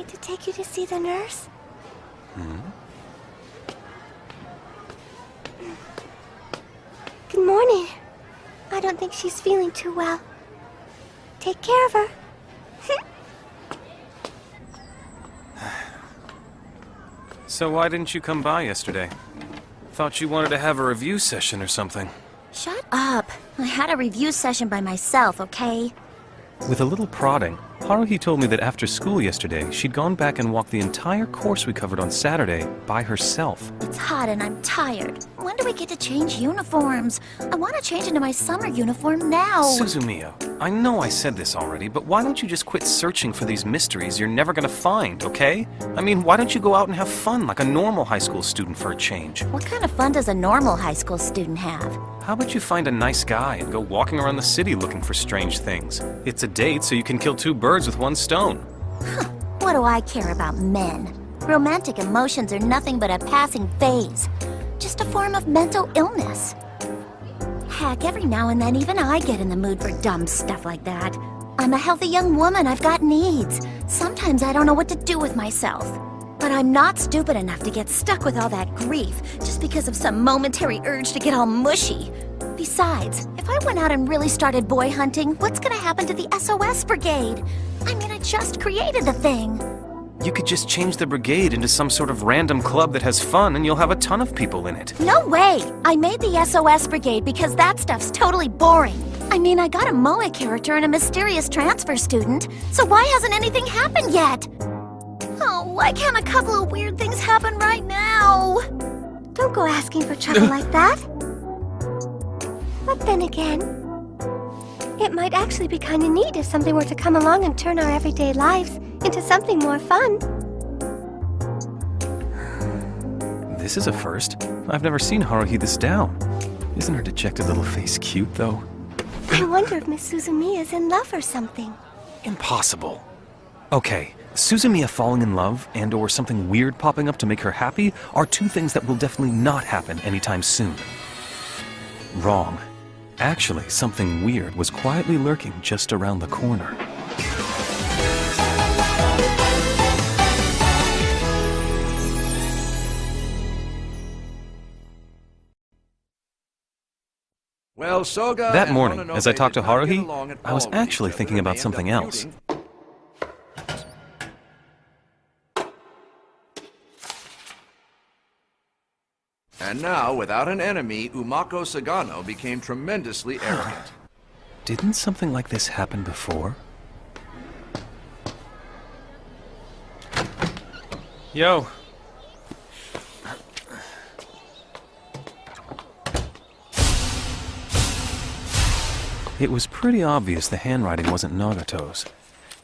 to take you to see the nurse? Good morning. I don't think she's feeling too well. Take care of her. So why didn't you come by yesterday? Thought you wanted to have a review session or something. Shut up. I had a review session by myself, okay? With a little prodding, Haruhi told me that after school yesterday, she'd gone back and walked the entire course we covered on Saturday by herself. It's hot and I'm tired. When do we get to change uniforms? I want to change into my summer uniform now. Suzumiya, I know I said this already, but why don't you just quit searching for these mysteries you're never gonna find, okay? I mean, why don't you go out and have fun like a normal high school student for a change? What kind of fun does a normal high school student have? How about you find a nice guy and go walking around the city looking for strange things? It's a date, so you can kill two birds with one stone. What do I care about men? Romantic emotions are nothing but a passing phase. Just a form of mental illness. Heck, every now and then even I get in the mood for dumb stuff like that. I'm a healthy young woman, I've got needs. Sometimes I don't know what to do with myself. But I'm not stupid enough to get stuck with all that grief just because of some momentary urge to get all mushy. Besides, if I went out and really started boy hunting, what's gonna happen to the SOS Brigade? I mean, I just created the thing. You could just change the brigade into some sort of random club that has fun and you'll have a ton of people in it. No way! I made the SOS Brigade because that stuff's totally boring. I mean, I got a Moe character and a mysterious transfer student, so why hasn't anything happened yet? Oh, why can't a couple of weird things happen right now? Don't go asking for trouble like that. But then again, it might actually be kind of neat if something were to come along and turn our everyday lives into something more fun. This is a first. I've never seen Haruhi this down. Isn't her dejected little face cute, though? I wonder if Miss Suzumiya's in love or something. Impossible. Okay, Suzumiya falling in love and or something weird popping up to make her happy are two things that will definitely not happen anytime soon. Wrong. Actually, something weird was quietly lurking just around the corner. Well, Soga That morning, as I talked to Haruhi, I was actually thinking about something else. And now, without an enemy, Umako Sagano became tremendously arrogant. Didn't something like this happen before? Yo. It was pretty obvious the handwriting wasn't Nagato's.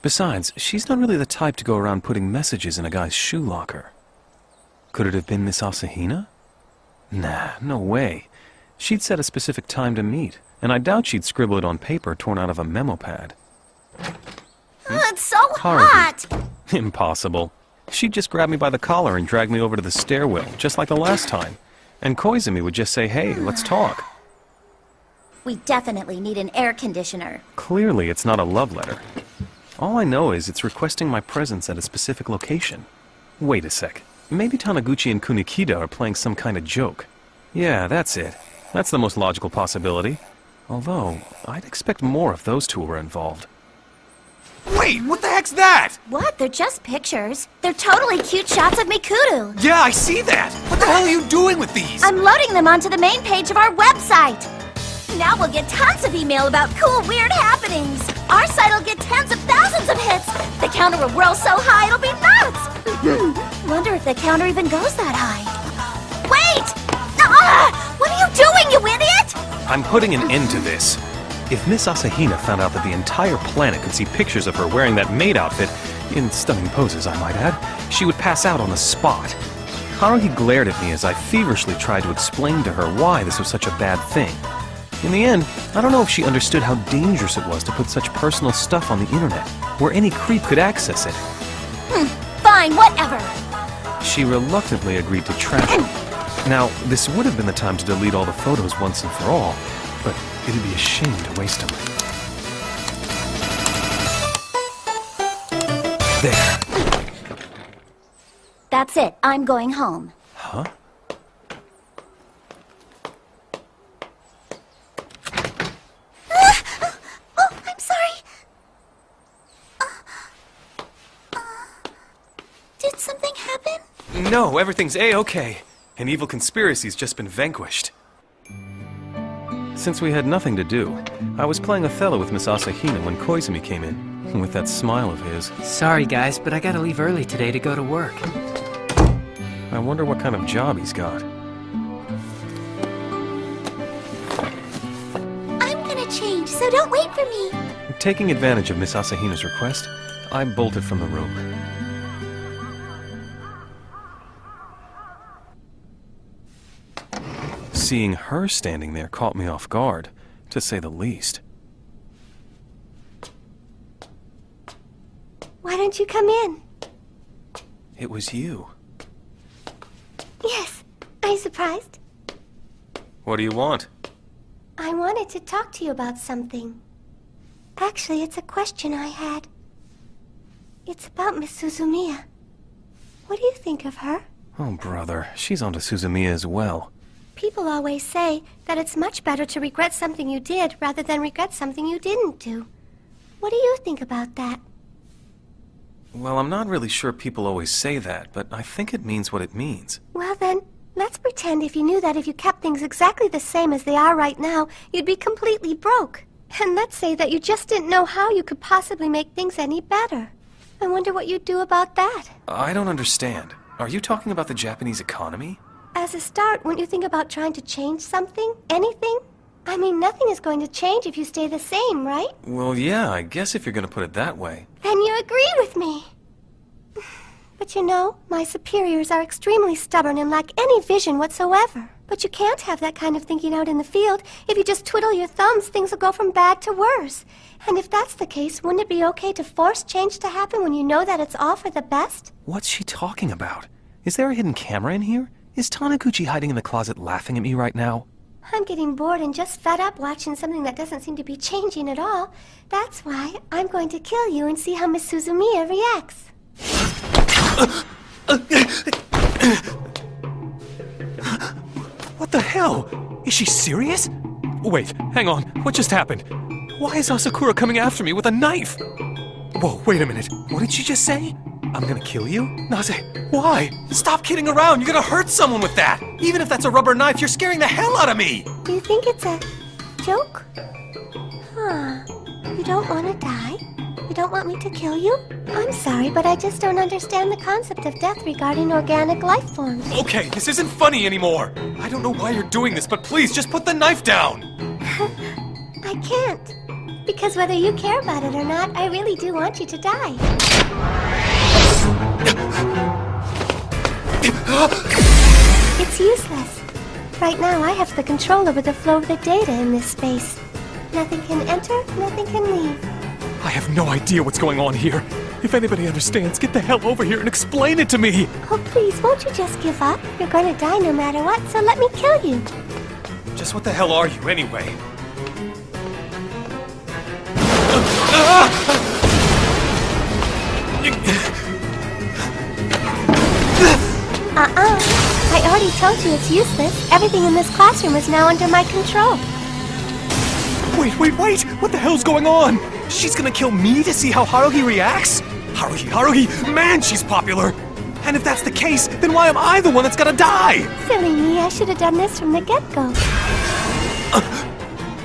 Besides, she's not really the type to go around putting messages in a guy's shoe locker. Could it have been Miss Asahina? Nah, no way. She'd set a specific time to meet, and I doubt she'd scribble it on paper torn out of a memo pad. It's so Haruhi. hot! Impossible. She'd just grab me by the collar and drag me over to the stairwell, just like the last time. And Koizumi would just say, hey, let's talk. We definitely need an air conditioner. Clearly, it's not a love letter. All I know is it's requesting my presence at a specific location. Wait a sec. Maybe Taniguchi and Kunikida are playing some kind of joke. Yeah, that's it. That's the most logical possibility. Although, I'd expect more if those two were involved. Wait, what the heck's that? What? They're just pictures. They're totally cute shots of Mikuto. Yeah, I see that. What the hell are you doing with these? I'm loading them onto the main page of our website. Now we'll get tons of email about cool, weird happenings. Our site will get tens of thousands of hits. The counter will roll so high it'll be nuts. Wonder if the counter even goes that high. Wait! Ah! What are you doing, you idiot? I'm putting an end to this. If Miss Asahina found out that the entire planet could see pictures of her wearing that maid outfit, in stunning poses I might add, she would pass out on the spot. Haruhi glared at me as I feverishly tried to explain to her why this was such a bad thing. In the end, I don't know if she understood how dangerous it was to put such personal stuff on the internet, where any creep could access it. Fine, whatever. She reluctantly agreed to trash it. Now, this would have been the time to delete all the photos once and for all, but it'd be a shame to waste them. There. That's it. I'm going home. Huh? Oh, I'm sorry. Did something happen? No, everything's A-okay. An evil conspiracy's just been vanquished. Since we had nothing to do, I was playing Othello with Miss Asahina when Koizumi came in, with that smile of his. Sorry guys, but I gotta leave early today to go to work. I wonder what kind of job he's got. I'm gonna change, so don't wait for me. Taking advantage of Miss Asahina's request, I bolted from the room. Seeing her standing there caught me off guard, to say the least. Why don't you come in? It was you. Yes. Are you surprised? What do you want? I wanted to talk to you about something. Actually, it's a question I had. It's about Miss Suzumiya. What do you think of her? Oh, brother, she's onto Suzumiya as well. People always say that it's much better to regret something you did rather than regret something you didn't do. What do you think about that? Well, I'm not really sure people always say that, but I think it means what it means. Well then, let's pretend if you knew that if you kept things exactly the same as they are right now, you'd be completely broke. And let's say that you just didn't know how you could possibly make things any better. I wonder what you'd do about that. I don't understand. Are you talking about the Japanese economy? As a start, wouldn't you think about trying to change something? Anything? I mean, nothing is going to change if you stay the same, right? Well, yeah, I guess if you're gonna put it that way. Then you agree with me. But you know, my superiors are extremely stubborn and lack any vision whatsoever. But you can't have that kind of thinking out in the field. If you just twiddle your thumbs, things will go from bad to worse. And if that's the case, wouldn't it be okay to force change to happen when you know that it's all for the best? What's she talking about? Is there a hidden camera in here? Is Taniguchi hiding in the closet laughing at me right now? I'm getting bored and just fed up watching something that doesn't seem to be changing at all. That's why I'm going to kill you and see how Miss Suzumiya reacts. What the hell? Is she serious? Wait, hang on. What just happened? Why is Asakura coming after me with a knife? Whoa, wait a minute. What did she just say? I'm gonna kill you? Naze, why? Stop kidding around. You're gonna hurt someone with that. Even if that's a rubber knife, you're scaring the hell out of me. Do you think it's a joke? Huh. You don't want to die? You don't want me to kill you? I'm sorry, but I just don't understand the concept of death regarding organic life forms. Okay, this isn't funny anymore. I don't know why you're doing this, but please just put the knife down. I can't. Because whether you care about it or not, I really do want you to die. It's useless. Right now, I have the control over the flow of the data in this space. Nothing can enter, nothing can leave. I have no idea what's going on here. If anybody understands, get the hell over here and explain it to me. Oh, please, won't you just give up? You're going to die no matter what, so let me kill you. Just what the hell are you, anyway? I already told you it's useless. Everything in this classroom is now under my control. Wait! What the hell's going on? She's gonna kill me to see how Haruhi reacts? Haruhi! Man, she's popular! And if that's the case, then why am I the one that's gotta die? Silly me, I should have done this from the get-go.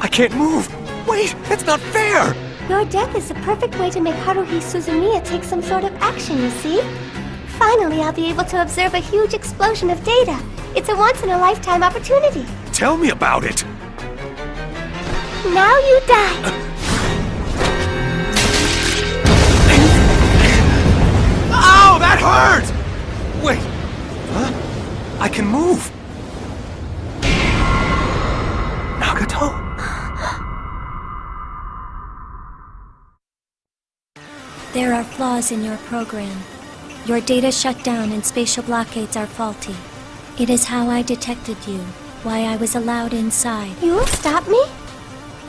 I can't move! Wait, that's not fair! Your death is the perfect way to make Haruhi Suzumiya take some sort of action, you see? Finally, I'll be able to observe a huge explosion of data. It's a once-in-a-lifetime opportunity. Tell me about it! Now you die! Ow, that hurt! Wait, huh? I can move. Nagato? There are flaws in your program. Your data shut down and spatial blockades are faulty. It is how I detected you, why I was allowed inside. You will stop me?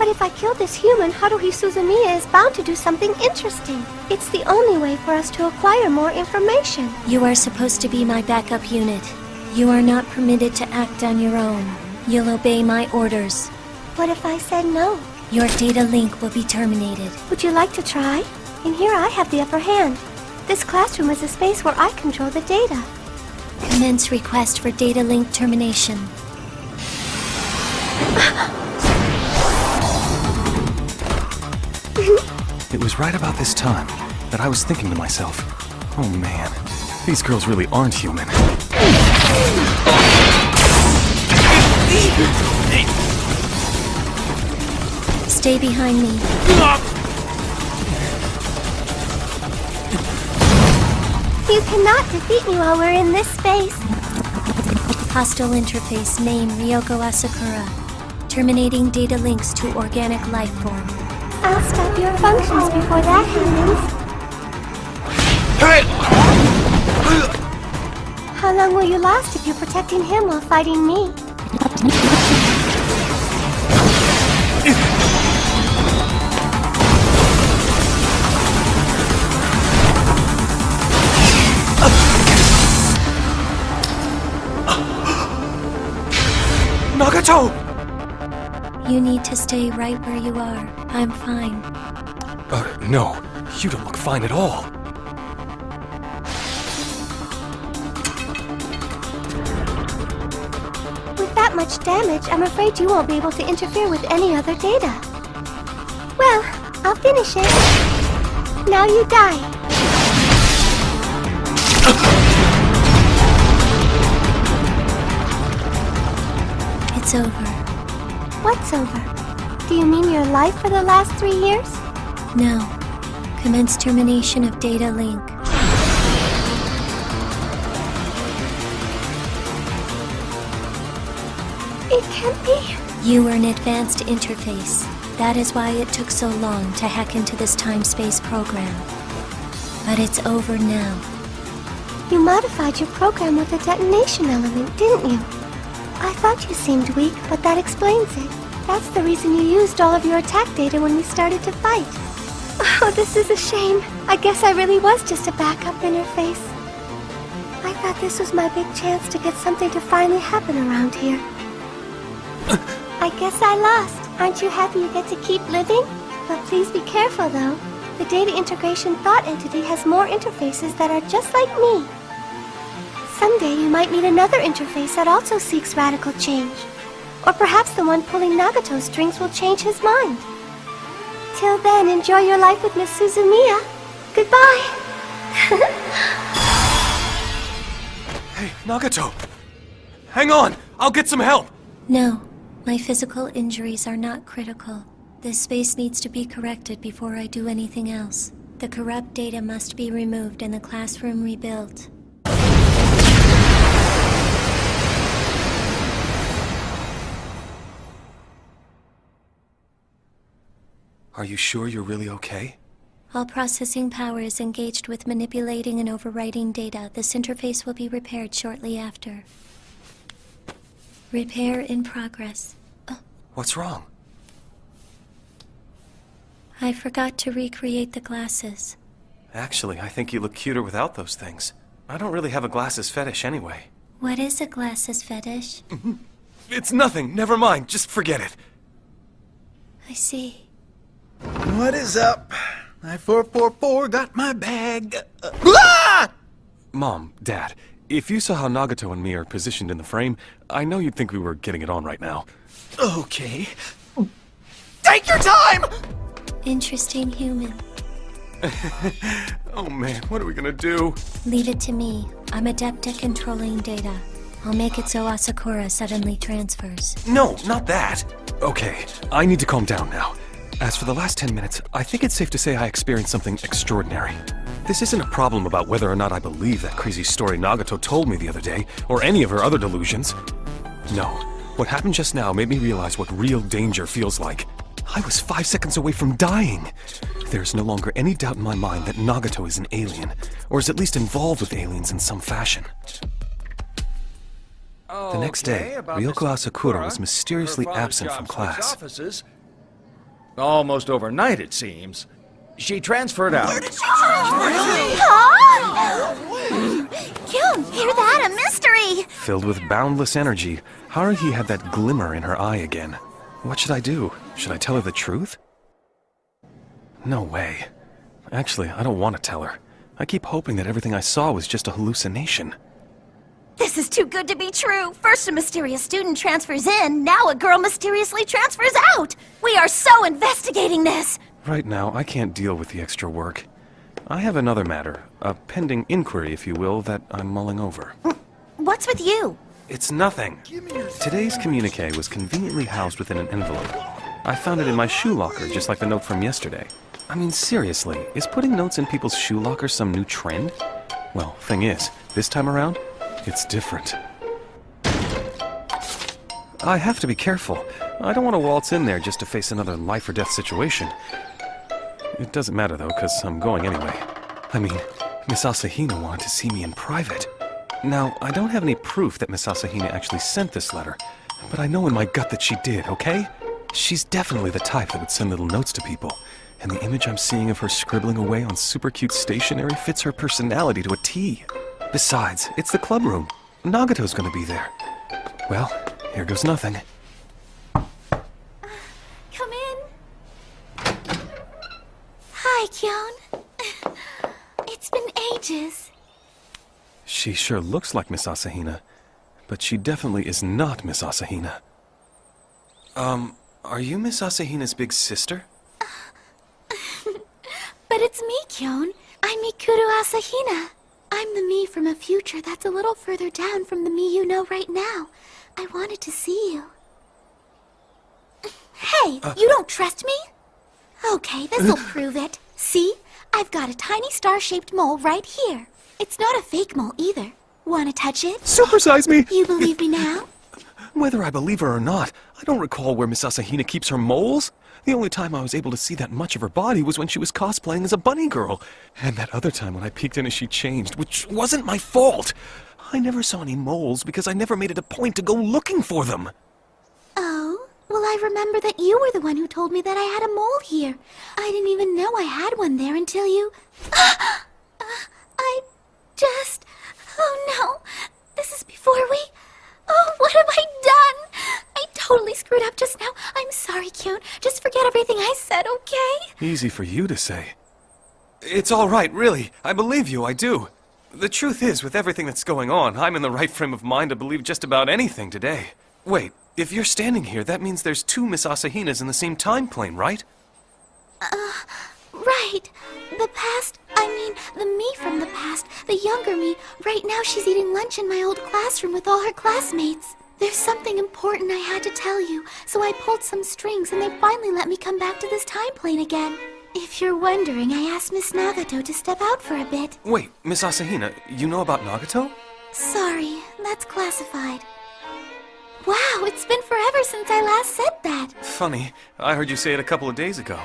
But if I kill this human, Haruhi Suzumiya is bound to do something interesting. It's the only way for us to acquire more information. You are supposed to be my backup unit. You are not permitted to act on your own. You'll obey my orders. What if I said no? Your data link will be terminated. Would you like to try? In here I have the upper hand. This classroom is a space where I control the data. Commence request for data link termination. It was right about this time that I was thinking to myself, oh man, these girls really aren't human. Stay behind me. You cannot defeat me while we're in this space. Hostile interface name Ryoko Asakura. Terminating data links to organic life form. I'll stop your functions before that happens. How long will you last if you're protecting him while fighting me? Nagato! You need to stay right where you are. I'm fine. No, you don't look fine at all. With that much damage, I'm afraid you won't be able to interfere with any other data. Well, I'll finish it. Now you die. It's over. What's over? Do you mean your life for the last 3 years? No. Commence termination of data link. It can't be. You were an advanced interface. That is why it took so long to hack into this time-space program. But it's over now. You modified your program with a detonation element, didn't you? I thought you seemed weak, but that explains it. That's the reason you used all of your attack data when we started to fight. Oh, this is a shame. I guess I really was just a backup interface. I thought this was my big chance to get something to finally happen around here. I guess I lost. Aren't you happy you get to keep living? But please be careful, though. The data integration thought entity has more interfaces that are just like me. Someday you might meet another interface that also seeks radical change. Or perhaps the one pulling Nagato's strings will change his mind. Till then, enjoy your life with Miss Suzumiya. Goodbye. Hey, Nagato! Hang on! I'll get some help! No. My physical injuries are not critical. This space needs to be corrected before I do anything else. The corrupt data must be removed and the classroom rebuilt. Are you sure you're really okay? All processing power is engaged with manipulating and overwriting data. This interface will be repaired shortly after. Repair in progress. What's wrong? I forgot to recreate the glasses. Actually, I think you look cuter without those things. I don't really have a glasses fetish anyway. What is a glasses fetish? It's nothing, never mind, just forget it. I see. What is up? I-444 got my bag. Ah! Mom, Dad, if you saw how Nagato and me are positioned in the frame, I know you'd think we were getting it on right now. Okay. Take your time! Interesting human. Oh man, what are we gonna do? Leave it to me. I'm adept at controlling data. I'll make it so Asakura suddenly transfers. No, not that. Okay, I need to calm down now. As for the last 10 minutes, I think it's safe to say I experienced something extraordinary. This isn't a problem about whether or not I believe that crazy story Nagato told me the other day, or any of her other delusions. No, what happened just now made me realize what real danger feels like. I was 5 seconds away from dying. There's no longer any doubt in my mind that Nagato is an alien, or is at least involved with aliens in some fashion. The next day, Ryoko Asakura was mysteriously absent from class. Almost overnight, it seems. She transferred out. Kyun, hear that? A mystery! Filled with boundless energy, Haruhi had that glimmer in her eye again. What should I do? Should I tell her the truth? No way. Actually, I don't want to tell her. I keep hoping that everything I saw was just a hallucination. This is too good to be true. First a mysterious student transfers in, now a girl mysteriously transfers out. We are so investigating this. Right now, I can't deal with the extra work. I have another matter, a pending inquiry, if you will, that I'm mulling over. What's with you? It's nothing. Today's communique was conveniently housed within an envelope. I found it in my shoe locker, just like the note from yesterday. I mean, seriously, is putting notes in people's shoe lockers some new trend? Well, thing is, this time around, it's different. I have to be careful. I don't want to waltz in there just to face another life-or-death situation. It doesn't matter, though, because I'm going anyway. I mean, Miss Asahina wanted to see me in private. Now, I don't have any proof that Miss Asahina actually sent this letter, but I know in my gut that she did, okay? She's definitely the type that would send little notes to people, and the image I'm seeing of her scribbling away on super cute stationery fits her personality to a T. Besides, it's the club room. Nagato's gonna be there. Well, here goes nothing. Come in. Hi, Kyun. It's been ages. She sure looks like Miss Asahina, but she definitely is not Miss Asahina. Are you Miss Asahina's big sister? But it's me, Kyun. I'm Mikuru Asahina. I'm the me from a future that's a little further down from the me you know right now. I wanted to see you. Hey, you don't trust me? Okay, this'll prove it. See? I've got a tiny star-shaped mole right here. It's not a fake mole either. Wanna touch it? Supersize me! You believe me now? Whether I believe her or not, I don't recall where Miss Asahina keeps her moles. The only time I was able to see that much of her body was when she was cosplaying as a bunny girl. And that other time when I peeked in as she changed, which wasn't my fault. I never saw any moles because I never made it a point to go looking for them. Oh, well, I remember that you were the one who told me that I had a mole here. I didn't even know I had one there until you... I just... Oh no, this is before we... Oh, what have I done? I totally screwed up just now. I'm sorry, Kyun. Just forget everything I said, okay? Easy for you to say. It's all right, really. I believe you, I do. The truth is, with everything that's going on, I'm in the right frame of mind to believe just about anything today. Wait, if you're standing here, that means there's two Miss Asahinas in the same time plane, right? Right. The past, I mean, the me from the past, the younger me, right now she's eating lunch in my old classroom with all her classmates. There's something important I had to tell you, so I pulled some strings and they finally let me come back to this time plane again. If you're wondering, I asked Miss Nagato to step out for a bit. Wait, Miss Asahina, you know about Nagato? Sorry, that's classified. Wow, it's been forever since I last said that. Funny, I heard you say it a couple of days ago.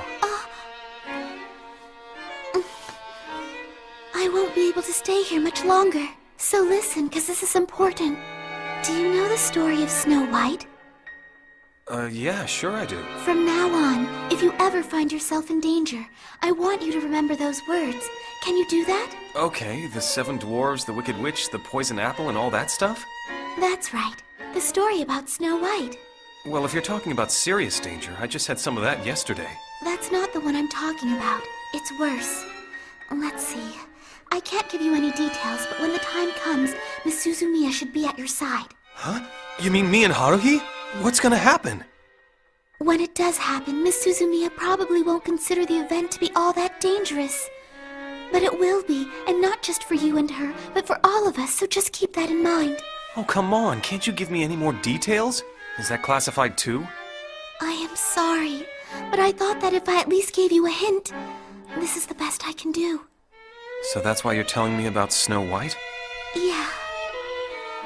I won't be able to stay here much longer. So listen, because this is important. Do you know the story of Snow White? Yeah, sure I do. From now on, if you ever find yourself in danger, I want you to remember those words. Can you do that? Okay, the 7 dwarves, the Wicked Witch, the poison apple, and all that stuff? That's right. The story about Snow White. Well, if you're talking about serious danger, I just had some of that yesterday. That's not the one I'm talking about. It's worse. Let's see. I can't give you any details, but when the time comes, Miss Suzumiya should be at your side. Huh? You mean me and Haruhi? What's gonna happen? When it does happen, Miss Suzumiya probably won't consider the event to be all that dangerous. But it will be, and not just for you and her, but for all of us, so just keep that in mind. Oh, come on, can't you give me any more details? Is that classified too? I am sorry, but I thought that if I at least gave you a hint, this is the best I can do. So that's why you're telling me about Snow White? Yeah.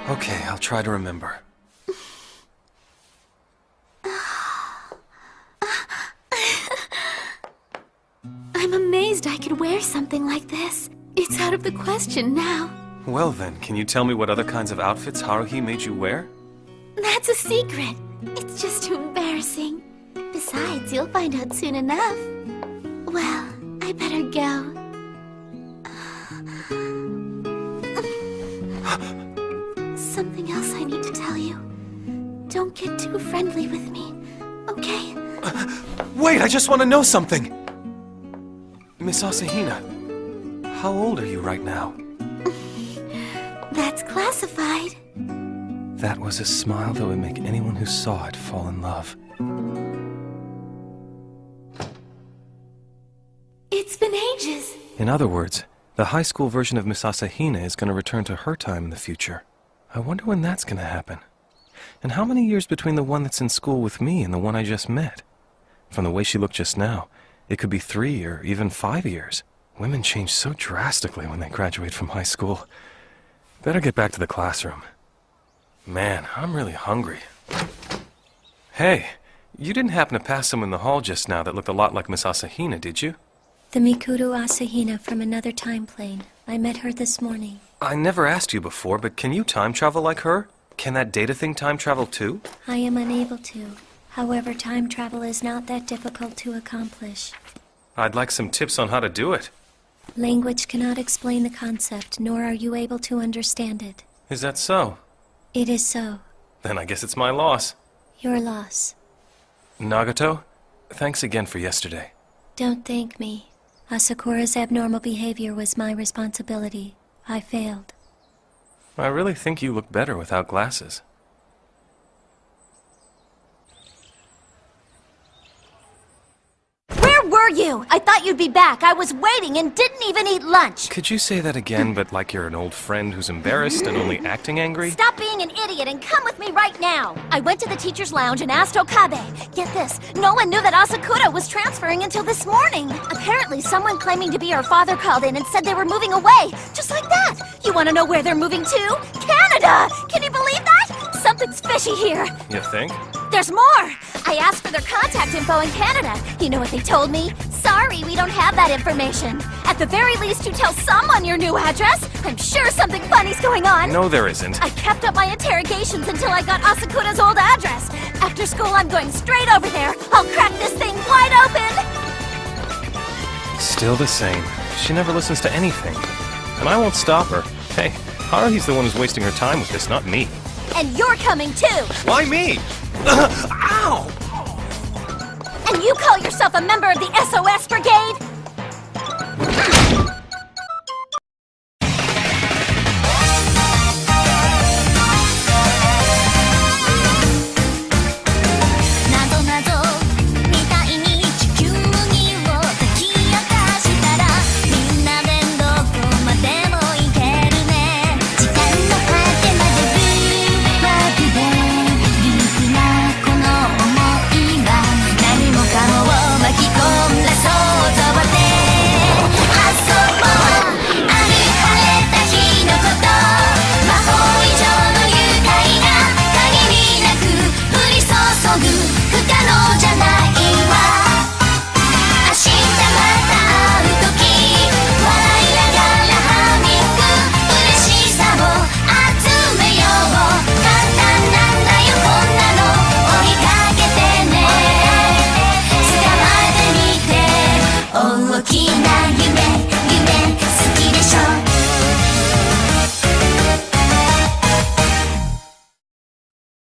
Okay, I'll try to remember. I'm amazed I could wear something like this. It's out of the question now. Well then, can you tell me what other kinds of outfits Haruhi made you wear? That's a secret. It's just too embarrassing. Besides, Guess you'll find out soon enough. Well, I better go. Something else I need to tell you. Don't get too friendly with me, okay? Wait, I just want to know something! Miss Asahina, how old are you right now? That's classified. That was a smile that would make anyone who saw it fall in love. It's been ages. In other words, the high school version of Miss Asahina is going to return to her time in the future. I wonder when that's going to happen. And how many years between the one that's in school with me and the one I just met? From the way she looked just now, it could be 3 or even 5 years. Women change so drastically when they graduate from high school. Better get back to the classroom. Man, I'm really hungry. Hey, you didn't happen to pass someone in the hall just now that looked a lot like Miss Asahina, did you? The Mikuru Asahina from another time plane. I met her this morning. I never asked you before, but can you time travel like her? Can that data thing time travel too? I am unable to. However, time travel is not that difficult to accomplish. I'd like some tips on how to do it. Language cannot explain the concept, nor are you able to understand it. Is that so? It is so. Then I guess it's my loss. Your loss. Nagato, thanks again for yesterday. Don't thank me. Asakura's abnormal behavior was my responsibility. I failed. I really think you look better without glasses. Where were you? I thought you'd be back. I was waiting and didn't even eat lunch. Could you say that again, but like you're an old friend who's embarrassed and only acting angry? Stop being an idiot and come with me right now. I went to the teacher's lounge and asked Okabe. Get this, no one knew that Asakura was transferring until this morning. Apparently, someone claiming to be her father called in and said they were moving away. Just like that. You want to know where they're moving to? Canada! Can you believe that? Something's fishy here. You think? There's more! I asked for their contact info in Canada. You know what they told me? Sorry, we don't have that information. At the very least, you tell someone your new address. I'm sure something funny's going on. No, there isn't. I kept up my interrogations until I got Asakura's old address. After school, I'm going straight over there. I'll crack this thing wide open! Still the same. She never listens to anything. And I won't stop her. Hey, Haruhi's the one who's wasting her time with this, not me. And you're coming too! Why me? Ow! And you call yourself a member of the SOS Brigade?